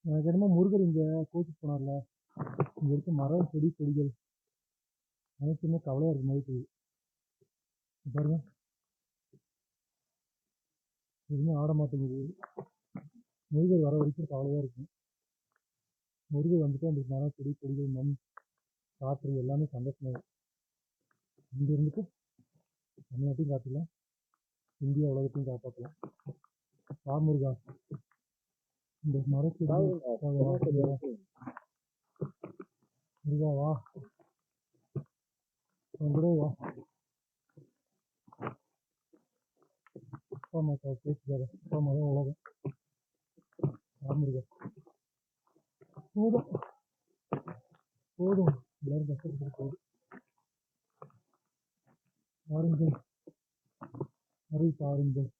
எனக்கு என்னமோ முருகர் இங்கே கோச்சிட்டு போனார்ல, இங்கே இருக்க மரம் செடி கொடிகள் அனைத்துமே கவலையாக இருக்கு மாதிரி தெரியுது. பாருங்க, எதுவுமே ஆட மாட்டேங்குது. முருகர் வர வரைக்கும் கவலையாக இருக்கும். முருகர் வந்துட்டு அந்த மரம் செடி கொடிகள் மண் காற்று எல்லாமே சந்தோஷமாக இங்கே இருந்துட்டு தமிழ்நாட்டையும் காத்துக்கலாம், இந்தியா உலகத்தையும் காப்பாற்றலாம். வா முருகா, இந்த மரச்செடி முருகா வா, என் கூட வா. அப்பா அம்மா பேசுகிறாரு, அப்பா அம்மா தான் உலகம். வா முருகா, போதும் போதும், எல்லாரும் கஷ்டப்பட்டு போதும். வாருங்கள், அருள் தாருங்கள்.